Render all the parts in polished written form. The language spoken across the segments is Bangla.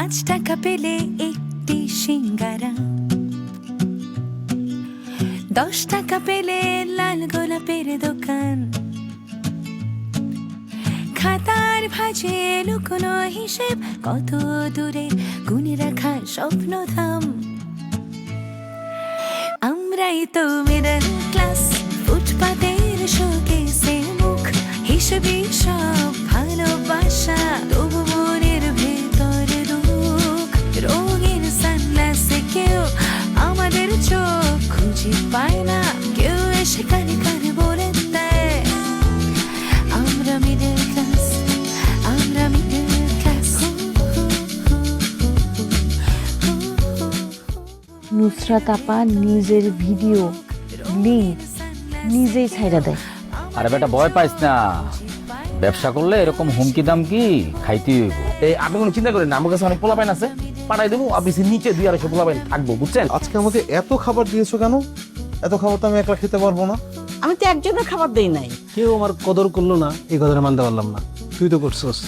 টাকা পেলে একটি সিঙ্গারা, 10 টাকা পেলে লাল গোলাপের দোকান, খাতার ভাঁজে লুকোনো হিসেব, কত দূরে গুনে রাখা স্বপ্নধাম। আমরাই তো মিডল ক্লাস, ফুটপাতের শোকেসে মুখ, হিসেবে সব ভালোবাসা, তবু মনের ভেতর দুঃখ। রঙের সানগ্লাসে কেউ আমাদের চোখ খুঁজে পায় না, কেউ এসে কানে কানে বলে দেয় আমরা মিডল ক্লাস, আমরা মিডল ক্লাস। নুসরাত আপা নিজের ভিডিও লিংক নিজেই ছাইড়া দেয়। আরে বেটা ভয় পাইস না, ব্যবসা করলে এরকম হুমকি দামকি খাইতে হইব। এই আপনি কোনো চিন্তা করেন না, আমার কাছে অনেক পোলাপাইন আছে, পাঠাই দেবো। আপনি নিচে 2-250 পোলাপাইন থাকবো, বুঝছেন? আজকে আমাকে এত খাবার দিয়েছো কেন? এত খাবার তো আমি একলা খেতে পারবো না। আমি তো একজনের খাবার দেই নাই। কেউ আমার কদর করলো না, এই কথাটা মানতে পারলাম না। তুই তো করছস।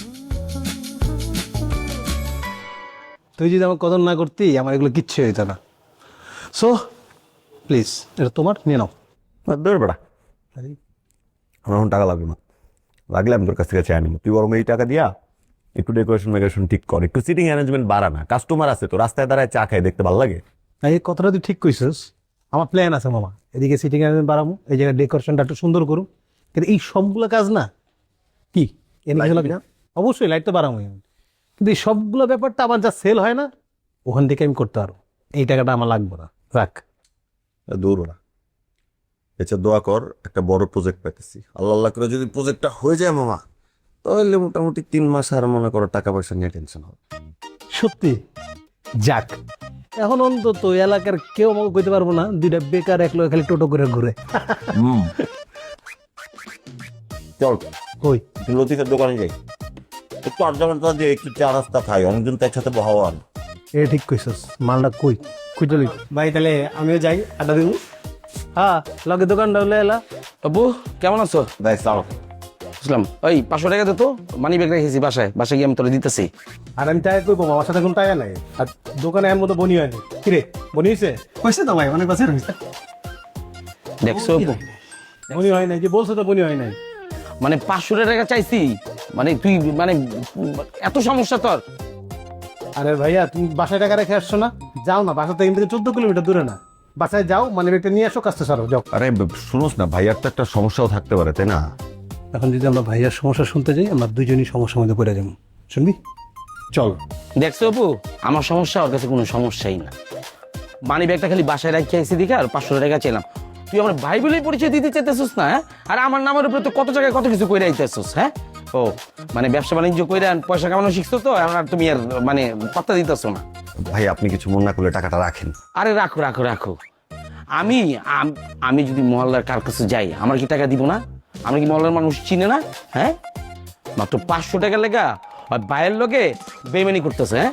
তুই যদি আমার কদর না করতি, আমার এগুলো কিচ্ছু হইতো না। সো প্লিজ, এটা তোমার, নিয়ে নাও। দৌড় বেড়া, আমার এখন টাকা লাগবে না, লাগলে আমি তোর কাছ থেকে চাই নিব। তুই বরং এই টাকা দিয়া একটু ডেকোরেশন ঠিক কর, একটু সিটিং অ্যারেঞ্জমেন্ট বাড়া না। কাস্টমার আছে তো, রাস্তায় দাঁড়ায় চা খায় দেখতে ভালো লাগে। এই কথাটা তুই ঠিক কইছস। আমার প্ল্যান আছে মামা, এদিকে সিটিং অ্যারেঞ্জমেন্ট বাড়াবো, এই জায়গায় ডেকোরেশনটা একটু সুন্দর করুন। কিন্তু এই সবগুলো কাজ না কি অবশ্যই লাইট তো বাড়াবো, কিন্তু এই সবগুলো ব্যাপারটা আমার যা সেল হয় না, ওখান থেকে আমি করতে পারবো। এই টাকাটা আমার লাগবে না, রাখ। দৌড় না, এছাড়া দোয়া কর, একটা বড় প্রজেক্ট পাইতেছি। আল্লাহ আল্লাহ করে যদি প্রজেক্টটা হয়ে যায় মামা, তাহলে মোটামুটি 3 মাস আর মনে করো টাকা পয়সা নিয়ে টেনশন হবে। সত্যি যাক, এখন অন্তত এলাকার কেউ আমাকে কইতে পারবো না 2টা বেকার এক লোক খালি টোটো করে ঘুরে। চল কই লতিফের দোকানে যাই, একটু আড্ডা মাড্ডা দিয়ে একটু চা নাস্তা খাই, অনেকদিন তো একসাথে বহাওয়ান। এ ঠিক কইছস, মালটা কই খুঁজলি ভাই? তাহলে আমিও যাই, আড্ডা দিব। হ্যাঁ, লগে দোকানটা হলে এলা। আব্বু কেমন আছো? ভাই চাও, বুঝলাম। ওই 500 টাকা দে তো, মানি ব্যাগ রেখেছি বাসায় গিয়ে আমি তোরে দিতেছি। আর আমি টাকা কইবো, আমার সাথে কোনো টাকা নাই। আর দোকানে এর মতো বনি হয়নি। কিরে বনি হয়েছে? হয়েছে তো ভাই, অনেক বছর হয়েছে। দেখছো আব্বু, বনি হয় নাই, যে বলছো তো বনি হয় নাই। মানে 500 টাকা চাইছি, মানে তুই মানে এত সমস্যা তোর? আরে ভাইয়া, তুমি বাসায় টাকা রেখে আসছো না? যাও না, বাসা থেকে 14 কিলোমিটার দূরে না, বাসায় যাও, মানে ব্যাগটা নিয়ে আসো, কাজটা সারো, যাও। আরে শুনোস না, ভাইয়ার তো একটা সমস্যাও থাকতে পারে, তাই না? এখন যদি আমরা ভাইয়ার সমস্যা শুনতে যাই, আমরা দুজনই সমস্যার মধ্যে পড়ে যাবো, শুনবি? চল। দেখছো আপু, আমার সমস্যা ওর কাছে কোনো সমস্যাই না। মানি ব্যাগটা খালি বাসায় রাখি আইসি দেখে আর 500 টাকা চাইলাম। তুই আমার ভাই বলেই পরিচয় দিতে চাইতেছিস না? হ্যাঁ, আর আমার নামের উপরে তো কত জায়গায় কত কিছু কইরা আইতেছিস। হ্যাঁ, ও মানে ব্যবসা বাণিজ্য কইরা পয়সা কামানো শিখছো তো, এখন আর তুমি আর মানে পাত্তা দিতেছো না। ভাই আপনি কিছু মনে না করলে টাকাটা রাখেন। আরে রাখো রাখো রাখো, আমি আমি যদি মহল্লার কার কাছে যাই, আমার কি টাকা দিব না? আমরা কি মহল্লার মানুষ চিনে না? হ্যাঁ, মাত্র 500 টাকা লেগা আর ভাইয়ের লোকে বেইমানি করতেছে। হ্যাঁ,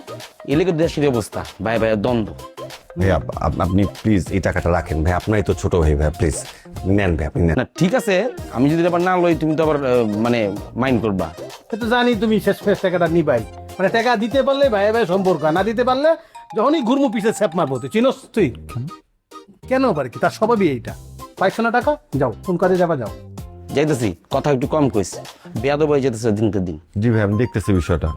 এই লেগে দেশের অবস্থা, ভাইয়ের দ্বন্দ্ব। ভাই আপনি প্লিজ এই টাকাটা রাখেন ভাই, আপনারই তো ছোট ভাই, ভাই প্লিজ নেন ভাই, আপনি নেন। না ঠিক আছে, আমি যদি আবার না লই, তুমি তো আবার মানে মাইন্ড করবা। তো জানি তুমি শেষ টাকাটা নিবাই, মানে টাকা দিতে পারলে ভাই ভাই সম্পর্ক, না দিতে পারলে যখনই ঘুরমু পিছে ছ্যাপ মারবো। তুই চিনস? তুই কেন পারে কি, তার স্বভাবই এইটা। পাইছো না টাকা, যাও, কোন কাজে যাবা, যাও। যাইতেছি, কথা একটু কম কইস, বেয়াদব হয়ে যেতেছে দিনকে দিন। জি ভাই, আমি দেখতেছি বিষয়টা।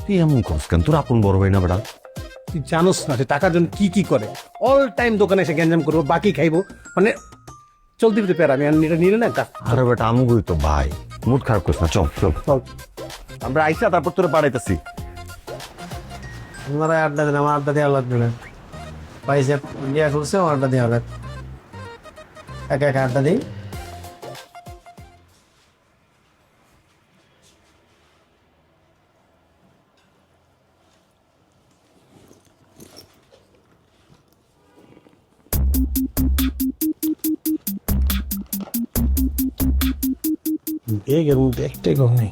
তুই এমন করস কেন? তোর আপন বড় ভাই না বেটা? তুই জানোস না যে টাকার জন্য কি কি করে? অল টাইম দোকানে এসে গ্যাঞ্জাম করবো, বাকি খাইবো, মানে চলতে ফিরতে পেরা। আমি নিলে নিলে না কাজ। আরে বেটা আমগুই তো ভাই, মুড খারাপ করিস না, চল চল চল। আমরা আইসা তারপর তোরে পাঠাইতেছি। আমার আড্ডা দেন, আমার আড্ডা দেওয়া লাগবে না। পয়সা ইয়া করছে, আমার আড্ডা দেওয়া লাগবে। একা একা আড্ডা দিই। বেগের মধ্যে একটাই কম নেই।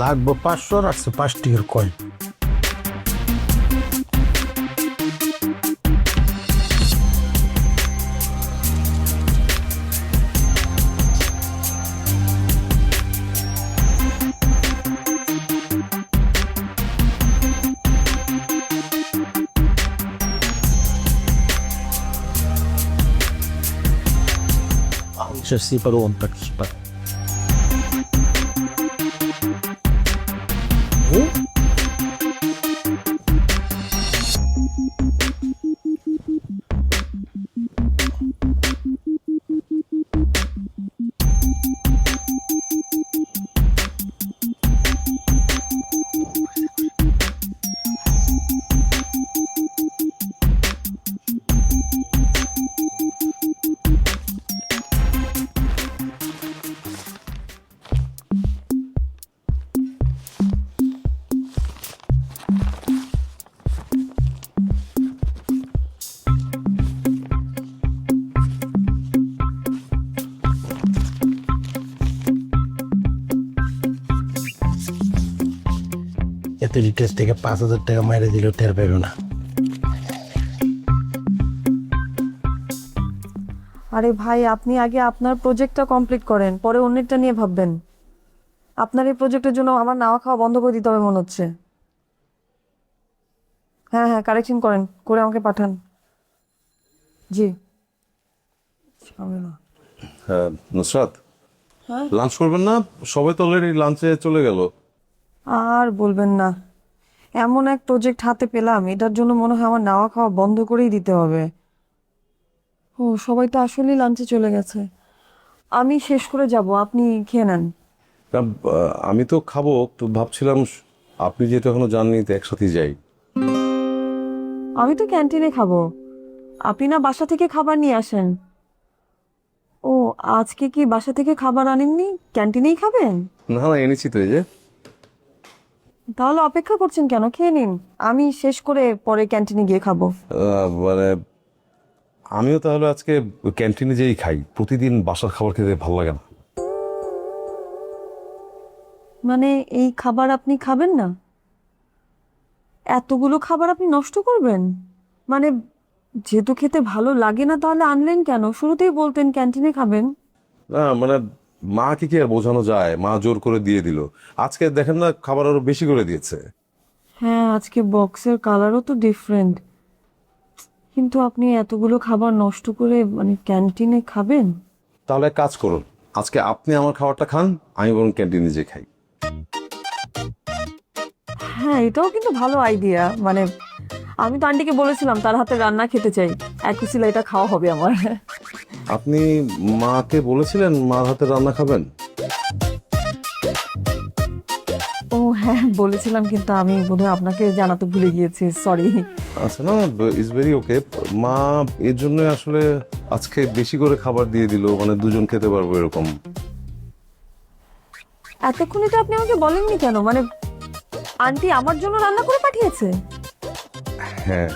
লাগবে 500 রাখছে 5 টিকের কয়েন। Ще всі паролом так шпат. এত রিটেস্ট থেকে 5,000 টাকা মাইরে দিলেও টের পাবে না। আরে ভাই, আপনি আগে আপনার প্রজেক্টটা কমপ্লিট করেন, পরে অন্যেরটা নিয়ে ভাববেন। আপনার এই প্রজেক্টের জন্য আমার নাওয়া খাওয়া বন্ধ করে দিতে হবে মনে হচ্ছে। হ্যাঁ হ্যাঁ, কারেকশন করেন, করে আমাকে পাঠান। জি। হ্যাঁ নুসরাত, লাঞ্চ করবেন না? সবাই তো অলরেডি লাঞ্চে চলে গেল। আর বলবেন না, এমন এক প্রজেক্ট হাতে পেলাম, এটার জন্য মনে হয় আমার নাওয়া খাওয়া বন্ধ করেই দিতে হবে। ও সবাই তো আসলেই লাঞ্চে চলে গেছে, আমি শেষ করে যাব, আপনি খেয়ে নেন। না, আমি তো খাবো, তো ভাবছিলাম আপনি যেহেতু এখনো জাননি তো একসাথেই যাই। আমি তো ক্যান্টিনে খাবো, আপনি না বাসা থেকে খাবার নিয়ে আসেন। ও আজকে কি বাসা থেকে খাবার আনেননি, ক্যান্টিনেই খাবেন? না না, এনেছি তো, এই যে। তাহলে অপেক্ষা করছেন কেন, খেয়ে নিন, আমি শেষ করে পরে ক্যান্টিনে গিয়ে খাবো। মানে আমিও তাহলে আজকে ক্যান্টিনে যেই খাই, প্রতিদিন বাসার খাবার খেতে ভালো লাগে না। মানে এই খাবার আপনি খাবেন না? এতগুলো খাবার আপনি নষ্ট করবেন? মানে যেহেতু খেতে ভালো লাগে না তাহলে আনলেন কেন, শুরুতেই বলতেন ক্যান্টিনে খাবেন। না মানে মাকে কি আর বোঝানো যায়, মা জোর করে দিয়ে দিল। আজকে দেখেন না, খাবার আরো বেশি করে দিয়েছে। হ্যাঁ আজকে বক্সের কালারও তো ডিফারেন্ট, কিন্তু আপনি এতগুলো খাবার নষ্ট করে মানে ক্যান্টিনে খাবেন? তাহলে এক কাজ করুন, আজকে আপনি আমার খাবারটা খান, আমি বরং ক্যান্টিনে যে খাই। হ্যাঁ এটাও কিন্তু ভালো আইডিয়া, মানে আমি তো আন্টিকে বলেছিলাম তার হাতে রান্না খেতে চাই, এক উসিলা এটা খাওয়া হবে আমার। আপনি মাকে বলেছিলেন মার হাতে রান্না খাবেন? ও হ্যাঁ বলেছিলাম, কিন্তু আমি বোধহয় আপনাকে জানাতে ভুলে গিয়েছি, সরি। আচ্ছা, না ইজ ভেরি ওকে। মা এর জন্য আসলে আজকে বেশি করে খাবার দিয়ে দিল, মানে দুজন খেতে পারবো এরকম। এতক্ষণ এটা আপনি আমাকে বলেননি কেন, মানে আন্টি আমার জন্য রান্না করে পাঠিয়েছে? হ্যাঁ,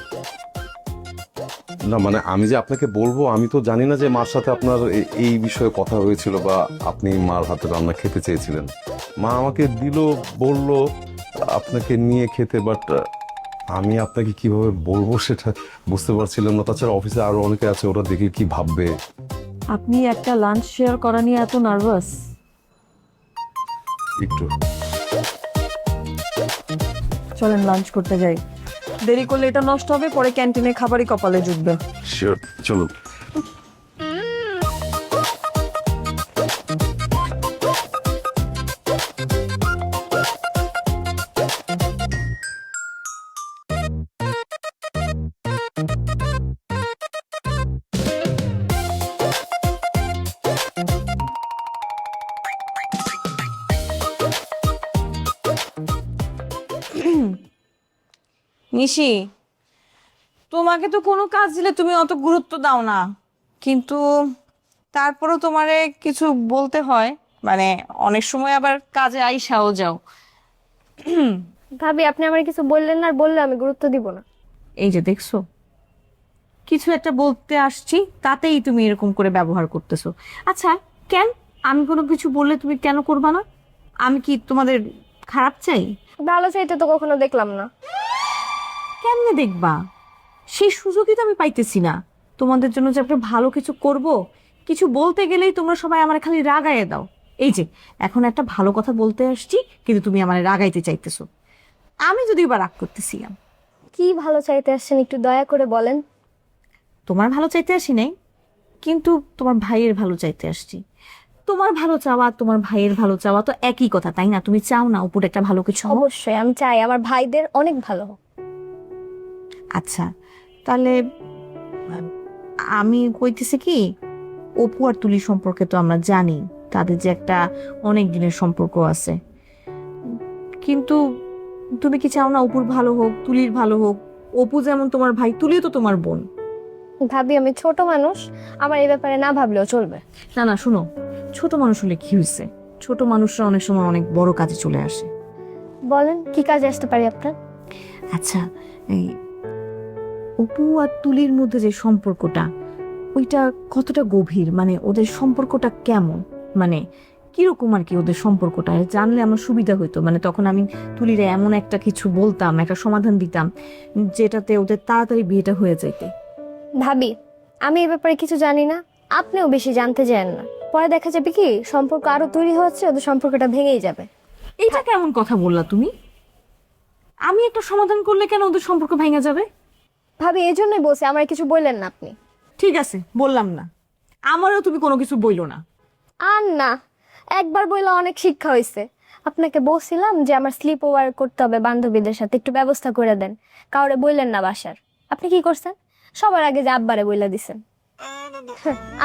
না মানে আমি যে আপনাকে বলবো, আমি তো জানি না যে মার সাথে আপনার এই বিষয়ে কথা হয়েছিল বা আপনি মার হাতে রান্না খেতে চেয়েছিলেন। মা আমাকে দিল, বলল আপনাকে নিয়ে খেতে, বাট আমি আপনাকে কিভাবে বলবো সেটা বুঝতে পারছিলাম না। তাছাড়া অফিসে আরো অনেকে আছে, ওরা দেখে কি ভাববে। আপনি একটা লাঞ্চ শেয়ার করা নিয়ে এত নার্ভাস? একটু চলেন লাঞ্চ করতে যাই, দেরি করলে এটা নষ্ট হবে, পরে ক্যান্টিনে খাবারই কপালে জুটবে। শিওর, চলুন। নিশি, তোমাকে তো কোনো কাজ দিলে তুমি অত গুরুত্ব দাও না, কিন্তু তারপরেও তোমারে কিছু বলতে হয়, মানে অনেক সময় আবার কাজে আইসাও যাও। ভাবি আপনি আমার কিছু বললেন না, আর বললে আমি গুরুত্ব দিব না। এই যে দেখছো, কিছু একটা বলতে আসছি তাতেই তুমি এরকম করে ব্যবহার করতেছো। আচ্ছা কেন, আমি কোনো কিছু বললে তুমি কেন করবা না? আমি কি তোমাদের খারাপ চাই? ভালো চাইতে তো কখনো দেখলাম না। কেমনে দেখবা? সেই সুযোগই তো আমি পাইতেছি না। তোমাদের জন্য যে একটা ভালো কিছু করব, কিছু বলতে গেলেই তোমরা সবাই আমার খালি রাগাইয়ে দাও। এই যে এখন একটা ভালো কথা বলতে আসছি, কিন্তু তুমি আমার রাগাইতে চাইতেছো। আমি যদি এবার রাগ করতেছিলাম। কি ভালো চাইতে আসছেন একটু দয়া করে বলেন। তোমার ভালো চাইতে আসি নাই, কিন্তু তোমার ভাইয়ের ভালো চাইতে আসছি। তোমার ভালো চাওয়া তোমার ভাইয়ের ভালো চাওয়া তো একই কথা, তাই না? তুমি চাও না উপরে একটা ভালো কিছু হোক? অবশ্যই আমি চাই আমার ভাইদের অনেক ভালো হোক। আচ্ছা, তাহলে আমি কইতেছি কি, অপু আর তুলি সম্পর্কে তো আমরা জানি তাদের যে একটা অনেক দিনের সম্পর্ক আছে, কিন্তু তুমি কি চাও না অপুর ভালো হোক, তুলির ভালো হোক? অপু যেমন তোমার ভাই, তুলিও তো তোমার বোন। ভাবি আমি ছোট মানুষ, আমার এই ব্যাপারে না ভাবলেও চলবে। না না, শোনো, ছোট মানুষ হলে কি হয়েছে? ছোট মানুষরা অনেক সময় অনেক বড় কাজে চলে আসে। বলেন কি কাজে আসতে পারি আপনার? আচ্ছা, এই অপু আর তুলির মধ্যে যে সম্পর্কটা, ওইটা কতটা গভীর? মানে ওদের সম্পর্কটা কেমন, মানে কিরকম আর কি ওদের সম্পর্কটা জানলে আমার সুবিধা হইতো। মানে তখন আমি তুলিরে এমন একটা কিছু বলতাম, একটা সমাধান দিতাম, যেটাতে ওদের তাড়াতাড়ি বিয়েটা হয়ে যাইতে। ভাবি আমি এই ব্যাপারে কিছু জানি না, আপনিও বেশি জানতে চান না। পরে দেখা যাবে কি সম্পর্ক আরো তৈরি হচ্ছে, ওদের সম্পর্কটা ভেঙেই যাবে। এইটা কেমন কথা বললা তুমি? আমি একটা সমাধান করলে কেন ওদের সম্পর্ক ভেঙে যাবে? ভাবি এই জন্যই বলছি আমার কিছু বললেন না আপনি। ঠিক আছে, বললাম না। আমারও তুমি কোনো কিছু বইলো না। আর না, একবার বললে অনেক শিক্ষা হয়েছে। আপনাকে বলছিলাম যে আমার স্লিপ ওভার করতে হবে বান্ধবীদের সাথে, একটু ব্যবস্থা করে দেন। কাউরে বললেন না বাসার। আপনি কি করছেন? সবার আগে যে আব্বারে বইলা দিছেন।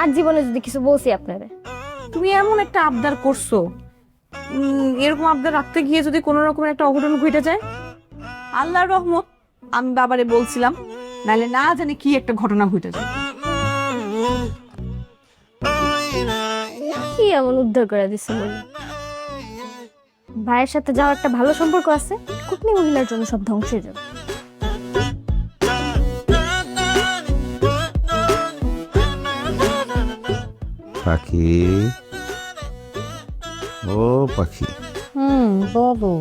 আর জীবনে যদি কিছু বলছি আপনারে। তুমি এমন একটা আবদার করছো, এরকম আবদার রাখতে গিয়ে যদি কোনো রকমের একটা অঘটন ঘটে যায়, আল্লাহর রহমত আমি বাবারে বলছিলাম, নাহলে না জানি কি একটা ঘটনা ঘটে যায়। কি এমন উদ্ধার করে দিছে বলে? ভাইয়ের সাথে যাওয়ার একটা ভালো সম্পর্ক আছে, কুটনি মহিলার জন্য সব ধ্বংস হয়ে যাবে। পাখি, ও পাখি, বাবু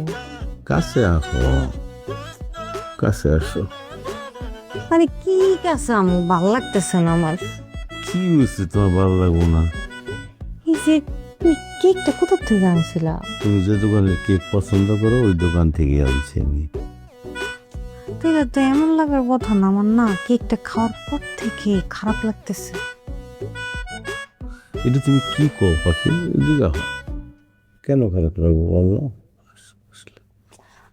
কাছে আসো, কাছে আসো। আরে কি কাছে আমি, ভালো লাগতেছে না আমার। কি হয়েছে তোমার ভালো লাগবো না? এই যে তুমি কেকটা কোথা থেকে আনছিলা? তুমি যে দোকানে কেক পছন্দ করো ওই দোকান থেকে আনছি আমি। এটা তো এমন লাগার কথা না, আমার না কেকটা খাওয়ার পর থেকে খারাপ লাগতেছে। এটা তুমি কি কো পাখি? এদিকে আহ। কেন খারাপ লাগবো বলো?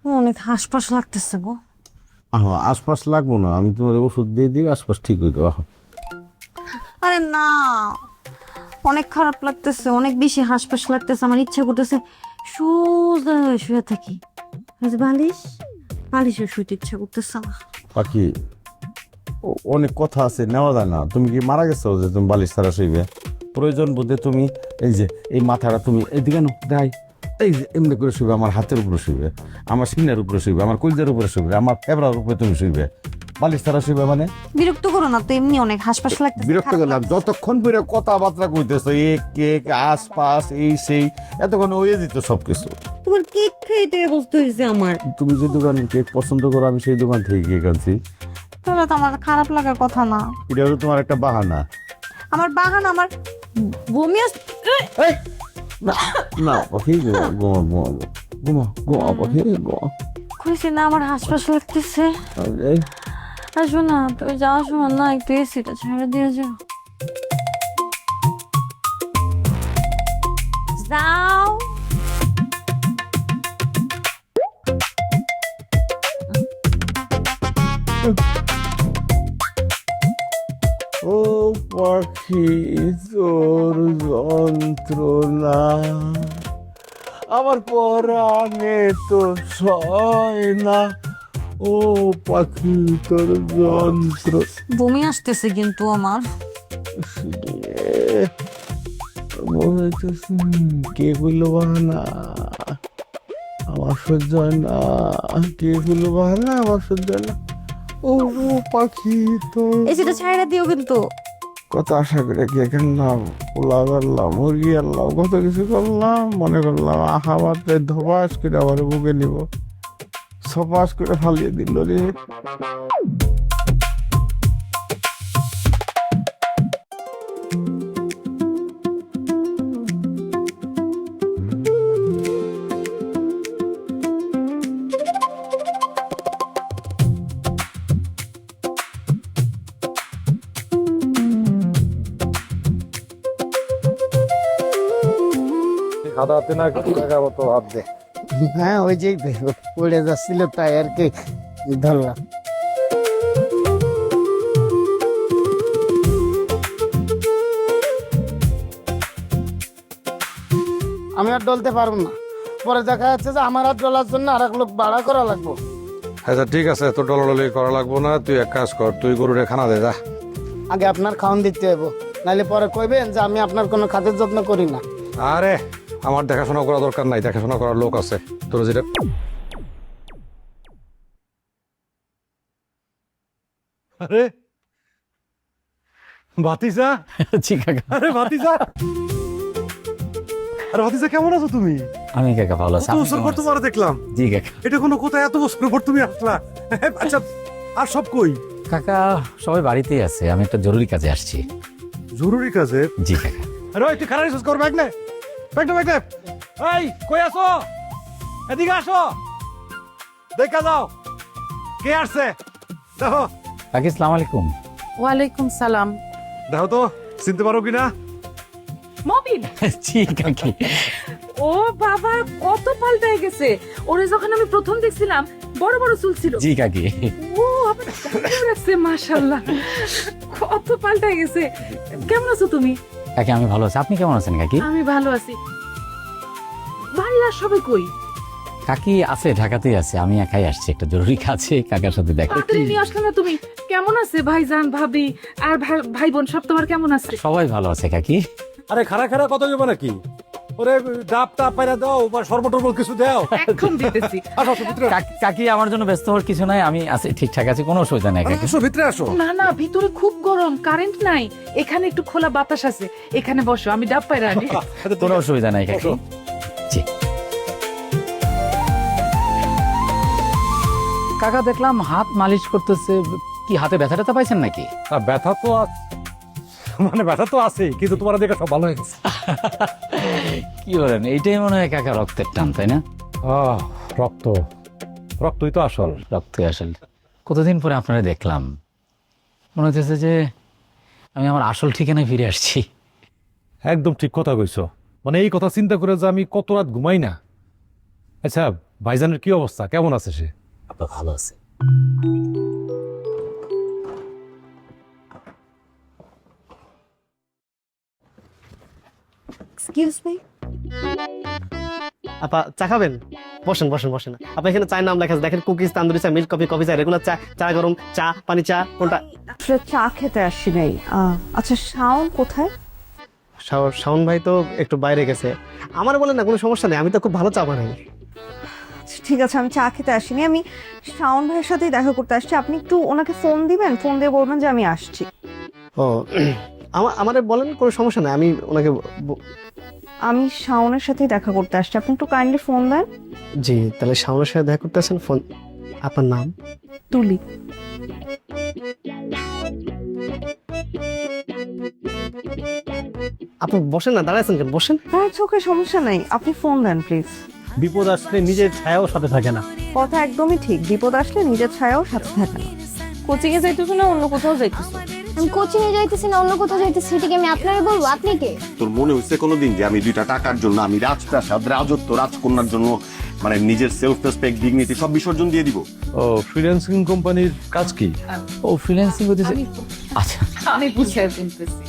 অনেক হাসপাস লাগতেছে গো। আশপাশ লাগবো না, আমি তোমার ওষুধ দিয়ে দিই, আশপাশ ঠিক হয়ে যাবো। আরে না, অনেক খারাপ লাগতেছে, অনেক বেশি হাসপাস লাগতেছে। আমার ইচ্ছা করতেছে সোজা হয়ে শুয়ে থাকি, বালিশ বালিশে শুইতে ইচ্ছা করতেছে আমার। পাখি, অনেক কথা আছে, নেওয়া যায় না। তুমি কি মারা গেছো যে তুমি বালিশ ছাড়া শুইবে? প্রয়োজন বোধে তুমি এই যে এই মাথাটা তুমি এইদিকে নো দেয়, এই যে এমনি করে শুইবে, আমার হাতের উপরে শুইবে, আমার সিনের উপরে শুইবে, আমার কলজের উপরে শুইবে, আমার ফেবরার উপরে তুমি শুইবে। বালিশ ছাড়া শুইবে মানে? বিরক্ত করো না তো, এমনি অনেক হাসপাস লাগতেছে। বিরক্ত করলাম যতক্ষণ করে কথাবার্তা কইতেছো, এক কেক আশপাশ এই সেই, এতক্ষণ হয়ে যেত সবকিছু। তোমার কেক খাইতে অবস্থা হয়েছে আমার। তুমি যে দোকানে কেক পছন্দ করো আমি সেই দোকান থেকে কেক আনছি। তাহলে তো আমার খারাপ লাগার কথা না। এটা হলো তোমার একটা বাহানা। আমার বাগান, আমার বমি এই, না না পাখি, ঘুমা ঘুমা ঘুমা ঘুমা পাখি ঘুমা। খুশি না, আমার হাসপাস লাগতেছে। আসো না, তুমি যাওয়ার সময় না একটু এসিটা ছেড়ে দিয়ে যাও। যাও। ও পাখি, তোর যন্ত্রণা আমার পরাণে তো সয় না। ও পাখি, তোর যন্ত্র। বমি আসতেছে কিন্তু আমার। কে কইলো বাহানা? আমার সহ্য হয় না। কে কইলো বাহানা? আমার সহ্য হয় না। ও পাখি, তোর এসিটা ছেড়ে দিও কিন্তু। কত আশা করে কে কিনলাম, পোলাও করলাম, মুরগি আনলাম, কত কিছু করলাম, মনে করলাম আহাবাতে ধপাস করে আবার বুকে নিব, সপাস করে ফালিয়ে দিল রে। খাদাতে না টাকা মতো হাত দে। হ্যাঁ ওই যে পড়ে যাচ্ছিল তাই আর কি ধরলাম। আমি আর ডলতে পারবো না, পরে দেখা যাচ্ছে যে আমার আর ডলার জন্য আর এক লোক ভাড়া করা লাগবো। আচ্ছা ঠিক আছে, তোর ডলাডলি করা লাগবো না, তুই এক কাজ কর, তুই গরুরে খানা দে যা। আগে আপনার খাওয়ান দিতে হইব, নাহলে পরে কইবেন যে আমি আপনার কোনো খাতের যত্ন করি না। আরে আমার দেখাশোনা করা দরকার নাই, দেখাশোনা করার লোক আছে। তোর যেটা আরে ভাতিজা, জি কাকা। আরে ভাতিজা, আরে ভাতিজা কেমন আছো তুমি? আমি কাকা ভালো আছি। কত বছর পর তোমার দেখলাম। জি কাকা। এটা কোনো কোথায় এত বছর পর তুমি আসলা? আচ্ছা আর সব কই? কাকা সবাই বাড়িতেই আছে, আমি একটা জরুরি কাজে আসছি। জরুরি কাজে? জি কাকা। আরে ওই তুই খারাপ রিসার্চ কর, ব্যাগ নে, ব্যাগ নে, ব্যাগ নে। এই কই আসো, এদিকে আসো, দেখা যাও কে আসছে দেখো। কাকি আসসালামু আলাইকুম। ওয়ালাইকুম সালাম। দেখো তো চিনতে পারো কিনা? মবিন। জি কাকি। ও বাবা, কত পাল্টাই গেছে। ওরে যখন আমি প্রথম দেখছিলাম বড় বড় চুল ছিল। জি কাকি। ও আপনার রাখছে, মাশাআল্লাহ, কত পাল্টাই গেছে। কেমন আছো তুমি? কাকি আমি ভালো আছি, আপনি কেমন আছেন কাকি? আমি ভালো আছি। বাড়ির আর সবাই কই? কাকি আছে, ঢাকাতেই আছে, আমি একাই আসছি একটা জরুরি কাজে, কাকার সাথে দেখা। তাড়াতাড়ি নিয়ে আসলে না তুমি। কেমন আছে ভাইজান, ভাবি আর ভাই বোন সব তোমার কেমন আছে? সবাই ভালো আছে কাকি। আরে খারা খারা কত যাবে নাকি? ওরে ডাব টাপ পাইরা দাও বা শরবত টরবত কিছু দাও। এখন দিতেছি। আসো ভিতরে। কাকি আমার জন্য ব্যস্ত হওয়ার কিছু নাই, আমি আছি ঠিকঠাক আছি, কোনো অসুবিধা নাই কাকি। আসো ভিতরে আসো। না না, ভিতরে খুব গরম, কারেন্ট নাই। এখানে একটু খোলা বাতাস আছে, এখানে বসো, আমি ডাব পাইরা আনি। কোনো অসুবিধা নাই কাকি। জি কাকা, দেখলাম হাত মালিশ করতেছে, কি হাতে ব্যথা ট্যাথা পাইছেন নাকি? ব্যথা তো মানে ব্যথা তো আছে, কিন্তু তোমার দেখে সব ভালো হয়ে গেছে। কি বলেন, এইটাই মনে হয় কাকা রক্তের টান, তাই না? রক্ত, রক্তই তো আসল। রক্তই আসল। কতদিন পরে আপনারা দেখলাম, মনে হচ্ছে যে আমি আমার আসল ঠিকানায় ফিরে আসছি। একদম ঠিক কথা কইছো, মানে এই কথা চিন্তা করে যে আমি কত রাত ঘুমাই না। আচ্ছা ভাইজানের কি অবস্থা, কেমন আছে সে? আপনার ভালো আছে? Excuse me. আপা চা খাবেন? বসেন বসেন বসেন। আপনি এখানে চায়ের নাম লেখা আছে, দেখেন কুকিজ, তান্দুরি চা, মিল্ক কফি, কফি চা, রেগুলার চা, চা গরম চা, পানি চা, কোনটা? আসলে চা খেতে আসি নাই। আচ্ছা, শাওন কোথায়? শাওন ভাই তো একটু বাইরে গেছে। আমার বলেন না, কোনো সমস্যা নেই, আমি তো খুব ভালো চা বানাই। ঠিক আছে, আমি চা খেতে আসিনি, আমি শাওন ভাইয়ের সাথেই দেখা করতে আসছি। আপনি একটু ওনাকে ফোন দিবেন, ফোন দিয়ে বলবেন যে আমি আসছি। ও আমারে বলেন, কোনো সমস্যা নেই, আমি ওনাকে আমি শাওনের সাথেই দেখা করতে আসছি, আপনি একটু কাইন্ডলি ফোন দেন। জি, তাহলে শাওনের সাথে দেখা করতে আসেন। ফোন, আপনার নাম? তুলি। আপনি বসেন না, দাঁড়াইছেন কেন? বসেন। হ্যাঁ চোখে সমস্যা নাই, আপনি ফোন দেন প্লিজ। বিপদ আসলে নিজের ছায়াও সাথে থাকে না। কথা একদমই ঠিক, বিপদ আসলে নিজের ছায়াও সাথে থাকে না। কোচিং এ যাইতেছো না অন্য কোথাও যাইতেছো? আমি কোচিং এ যাইতেছি না অন্য কোথাও যাইতেছি, সেটা কি আমি আপনারে বলবো? আপনি কে? তোর মনে হচ্ছে কোনোদিন যে আমি 2টা টাকার জন্য, আমি রাজপ্রাসাদ, রাজত্ব, রাজকন্যার জন্য মানে নিজের সেলফ রেসপেক্ট, ডিগনিটি সব বিসর্জন দিয়ে দিব? ও ফ্রিল্যান্সিং কোম্পানির কাজ কি? ও ফ্রিল্যান্সিং করতেছে। আচ্ছা আমি বুঝে ফেলতেছি।